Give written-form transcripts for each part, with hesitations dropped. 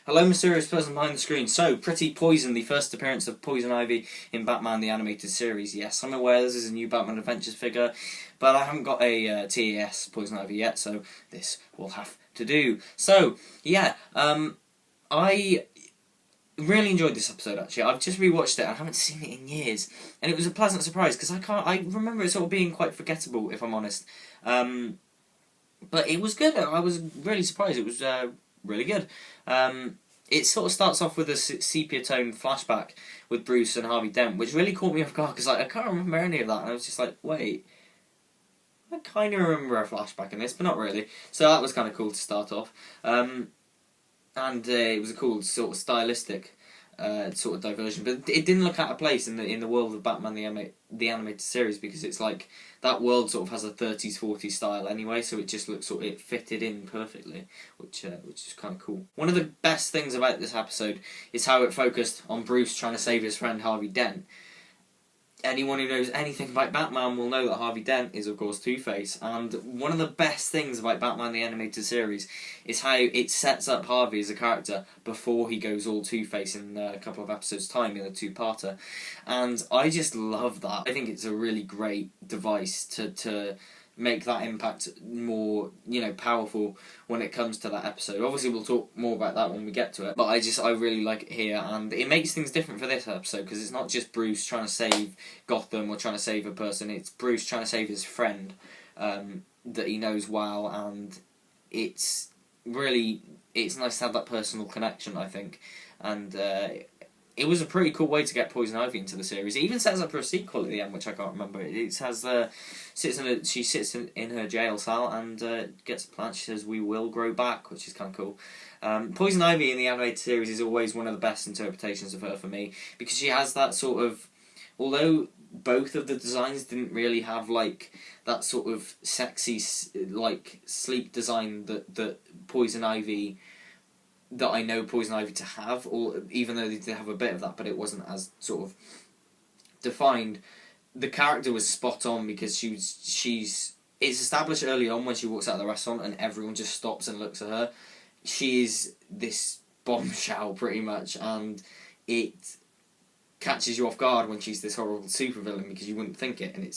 Hello, mysterious person behind the screen. So, Pretty Poison, the first appearance of Poison Ivy in Batman the Animated Series. Yes, I'm aware this is a new Batman Adventures figure, but I haven't got a TAS Poison Ivy yet, so this will have to do. So, yeah, I really enjoyed this episode, actually. I've just rewatched it, and I haven't seen it in years, and it was a pleasant surprise, because I remember it sort of being quite forgettable, if I'm honest. But it was good. I was really surprised. It was really good. It sort of starts off with a sepia tone flashback with Bruce and Harvey Dent, which really caught me off guard because I can't remember any of that, and I was just like, wait, I kind of remember a flashback in this, but not really. So that was kind of cool to start off, and it was a cool sort of stylistic sort of diversion, but it didn't look out of place in the world of Batman the animated series, because it's like that world sort of has a 30s 40s style anyway, so it just looks it fitted in perfectly, which is kind of cool. One of the best things about this episode is how it focused on Bruce trying to save his friend Harvey Dent. Anyone who knows anything about Batman will know that Harvey Dent is, of course, Two-Face, and one of the best things about Batman the Animated Series is how it sets up Harvey as a character before he goes all Two-Face in a couple of episodes' time in a two-parter, and I just love that. I think it's a really great device to make that impact more, powerful when it comes to that episode. Obviously, we'll talk more about that when we get to it, but I really like it here, and it makes things different for this episode, because it's not just Bruce trying to save Gotham or trying to save a person, it's Bruce trying to save his friend that he knows well, and it's nice to have that personal connection, I think, and it was a pretty cool way to get Poison Ivy into the series. It even sets up for a sequel at the end, which I can't remember. It has she sits in her jail cell and gets a plant. She says, "We will grow back," which is kind of cool. Poison Ivy in the animated series is always one of the best interpretations of her for me, because she has that sort of, although both of the designs didn't really have like that sort of sexy, like sleek design that Poison Ivy. That I know Poison Ivy to have, or even though they did have a bit of that, but it wasn't as sort of defined. The character was spot on, because it's established early on when she walks out of the restaurant and everyone just stops and looks at her. She is this bombshell pretty much, and it catches you off guard when she's this horrible supervillain, because you wouldn't think it, and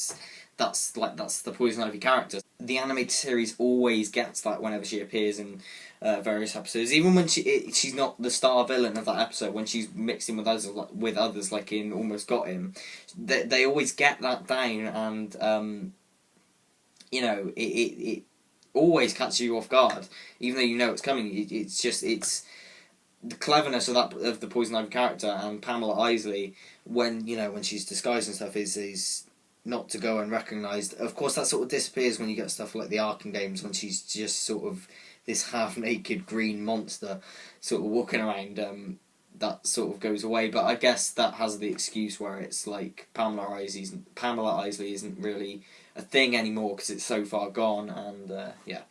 that's the Poison Ivy character. The animated series always gets that whenever she appears in various episodes, even when she's not the star villain of that episode, when she's mixed in with others, like in Almost Got Him, they always get that down, and it always catches you off guard, even though you know it's coming. It's the cleverness of the Poison Ivy character, and Pamela Isley when she's disguised and stuff is not to go unrecognised. Of course, that sort of disappears when you get stuff like the Arkham games, when she's just sort of this half-naked green monster sort of walking around. That sort of goes away, but I guess that has the excuse where it's like Pamela Isley isn't really a thing anymore, because it's so far gone, and yeah.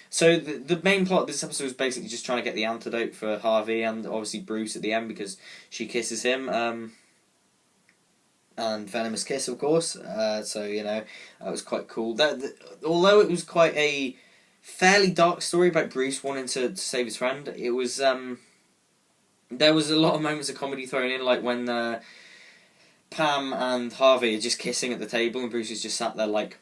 So the main plot of this episode is basically just trying to get the antidote for Harvey, and obviously Bruce at the end, because she kisses him, and venomous kiss, of course. So that was quite cool. Although it was quite a fairly dark story about Bruce wanting to save his friend, it was there was a lot of moments of comedy thrown in, like when Pam and Harvey are just kissing at the table, and Bruce is just sat there like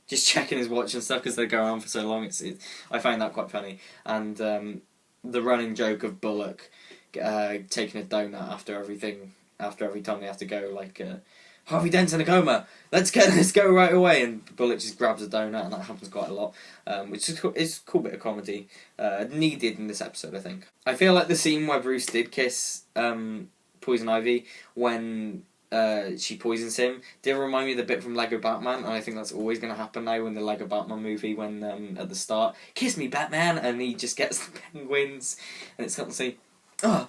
just checking his watch and stuff, because they go on for so long. I find that quite funny, and the running joke of Bullock taking a donut after every time they have to go, like Harvey Dent's in a coma, let's go right away, and Bullock just grabs a donut, and that happens quite a lot, which is a cool bit of comedy needed in this episode, I think. I feel like the scene where Bruce did kiss Poison Ivy when she poisons him did remind me of the bit from Lego Batman, and I think that's always going to happen now in the Lego Batman movie, when at the start, "Kiss me, Batman," and he just gets the penguins, and it's got to say, and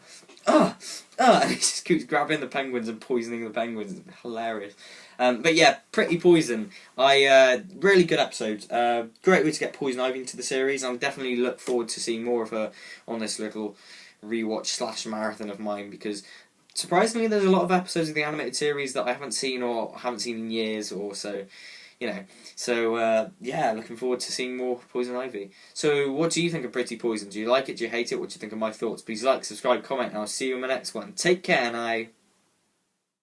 he just keeps grabbing the penguins and poisoning the penguins. It's hilarious. But yeah, Pretty Poison. Really good episode. Great way to get Poison Ivy into the series. I definitely look forward to seeing more of her on this little rewatch / marathon of mine, because surprisingly there's a lot of episodes of the animated series that I haven't seen in years or so. you know. So yeah, looking forward to seeing more Poison Ivy. So what do you think of Pretty Poison? Do you like it? Do you hate it? What do you think of my thoughts? Please like, subscribe, comment, and I'll see you in my next one. Take care now.